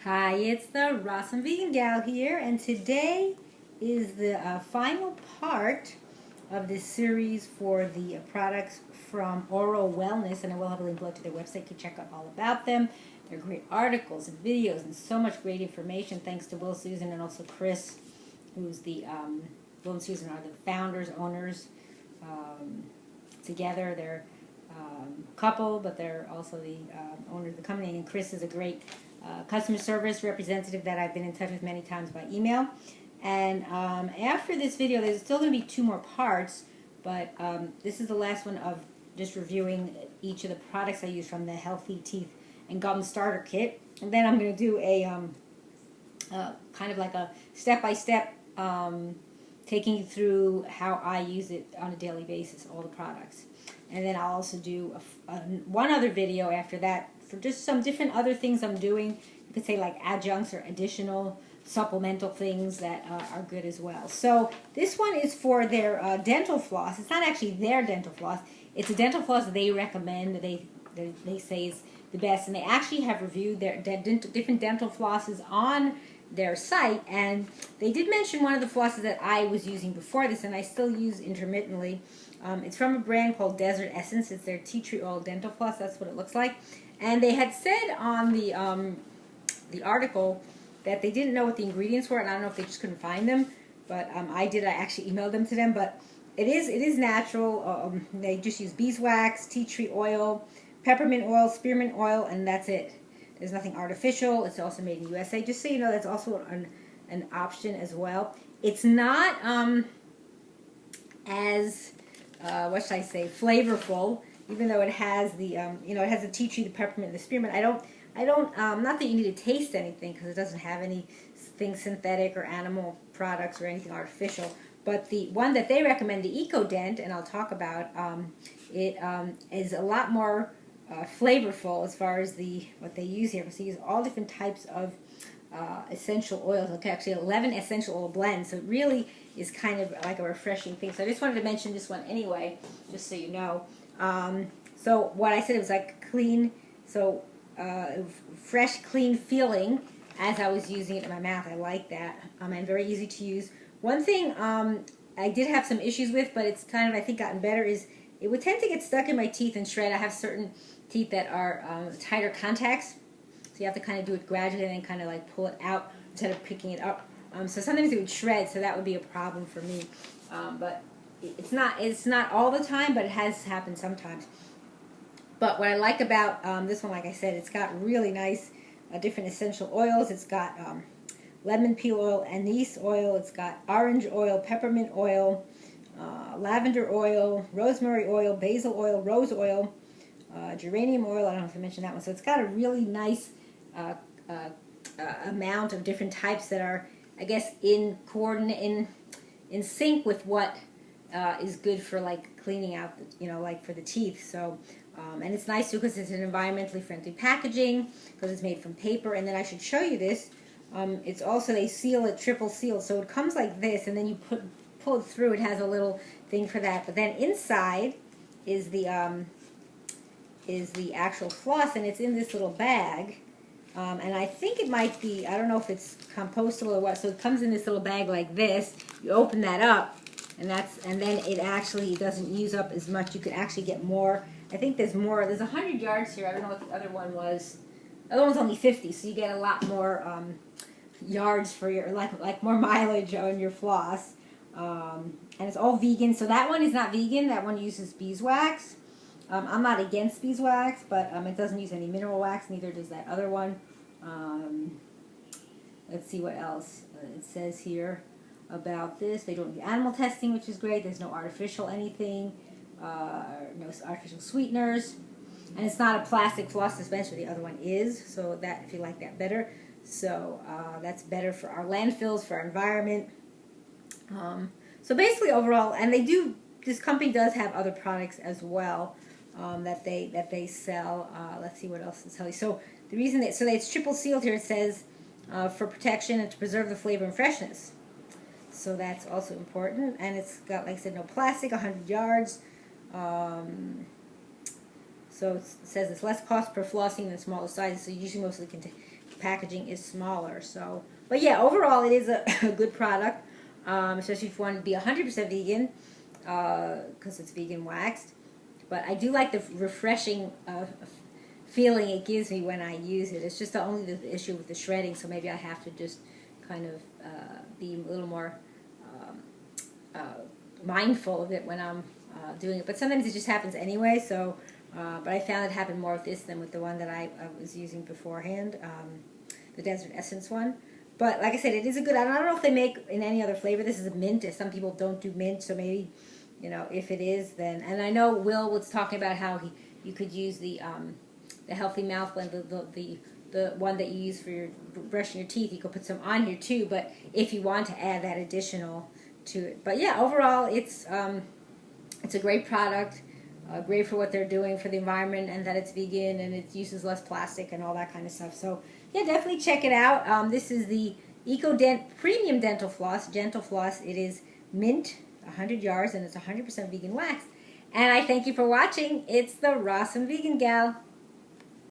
Hi, it's the Rawesome Vegan Gal here, and today is the final part of this series for the products from OraWellness, and I will have a link below to their website to check out all about them. They're great articles and videos and so much great information, thanks to Will, Susan, and also Chris, who's the, Will and Susan are the founders, owners, together. They're a couple, but they're also the owner of the company, and Chris is a great customer service representative that I've been in touch with many times by email. And after this video, there's still going to be two more parts, but this is the last one of just reviewing each of the products I use from the Healthy Teeth and Gum Starter Kit. And then I'm going to do a kind of like a step-by-step taking you through how I use it on a daily basis, all the products. And then I'll also do one other video after that for just some different other things I'm doing. You could say like adjuncts or additional supplemental things that are good as well. So this one is for their dental floss. It's not actually their dental floss. It's a dental floss they recommend, that they say is the best. And they actually have reviewed their different dental flosses on their site. And they did mention one of the flosses that I was using before this, and I still use intermittently. It's from a brand called Desert Essence. It's their tea tree oil dental floss. That's what it looks like. And they had said on the article that they didn't know what the ingredients were, and I don't know if they just couldn't find them. But I did. I actually emailed them to them. But it is natural. They just use beeswax, tea tree oil, peppermint oil, spearmint oil, and that's it. There's nothing artificial. It's also made in the USA. Just so you know, that's also an option as well. It's not as what should I say, flavorful, even though it has the it has the tea tree, the peppermint, and the spearmint. I don't not that you need to taste anything, because it doesn't have anything synthetic or animal products or anything artificial. But the one that they recommend, the Eco-Dent, and I'll talk about, it is a lot more flavorful as far as what they use here, because they use all different types of essential oils. Okay, actually 11 essential oil blends, so it really is kind of like a refreshing thing. So I just wanted to mention this one anyway, just so you know. So what I said, it was like clean, so fresh, clean feeling as I was using it in my mouth. I like that, and very easy to use. One thing I did have some issues with, but it's kind of, I think, gotten better, is it would tend to get stuck in my teeth and shred. I have certain teeth that are tighter contacts, so you have to kind of do it gradually and then kind of like pull it out instead of picking it up. So sometimes it would shred, so that would be a problem for me. But it's not all the time, but it has happened sometimes. But what I like about this one, like I said, it's got really nice different essential oils. It's got lemon peel oil, anise oil. It's got orange oil, peppermint oil, lavender oil, rosemary oil, basil oil, rose oil, geranium oil. I don't know if I mentioned that one. So it's got a really nice amount of different types that are, I guess, in sync with what is good for like cleaning out, like for the teeth. So, and it's nice too, because it's an environmentally friendly packaging, because it's made from paper. And then I should show you this. It's also, they seal it, triple seal, so it comes like this, and then you pull it through. It has a little thing for that. But then inside is the actual floss, and it's in this little bag. And I think it might be, I don't know if it's compostable or what, so it comes in this little bag like this. You open that up, and then it actually doesn't use up as much. You can actually get more. I think there's more. There's 100 yards here. I don't know what the other one was. The other one's only 50, so you get a lot more yards for your, like more mileage on your floss. And it's all vegan. So that one is not vegan. That one uses beeswax. I'm not against beeswax, but it doesn't use any mineral wax. Neither does that other one. Let's see what else it says here about this. They don't do animal testing, which is great. There's no artificial anything, no artificial sweeteners, and it's not a plastic floss dispenser. The other one is, so that, if you like that better. So that's better for our landfills, for our environment. So basically, overall, and this company does have other products as well. That they sell. Let's see what else to tell you. So the reason it's triple sealed here. It says for protection and to preserve the flavor and freshness. So that's also important. And it's got, like I said, no plastic. 100 yards. So it says it's less cost per flossing than smaller sizes. So usually most of the packaging is smaller. So, but yeah, overall it is a good product, especially if you want to be 100% vegan, because it's vegan waxed. But I do like the refreshing feeling it gives me when I use it. It's just only the issue with the shredding, so maybe I have to just kind of be a little more mindful of it when I'm doing it. But sometimes it just happens anyway, so, but I found it happened more with this than with the one that I was using beforehand, the Desert Essence one. But like I said, it is a good, I don't know if they make in any other flavor. This is a mint. Some people don't do mint, so maybe, if it is, then, and I know Will was talking about how you could use the Healthy Mouth Blend, the one that you use for your brushing your teeth. You could put some on here too, but if you want to add that additional to it. But yeah, overall, it's a great product, great for what they're doing for the environment, and that it's vegan and it uses less plastic and all that kind of stuff. So yeah, definitely check it out. This is the Eco-Dent Premium Dental Floss, Gentle Floss. It is mint, 100 yards, and it's 100% vegan wax. And I thank you for watching. It's the Rawesome Vegan Gal.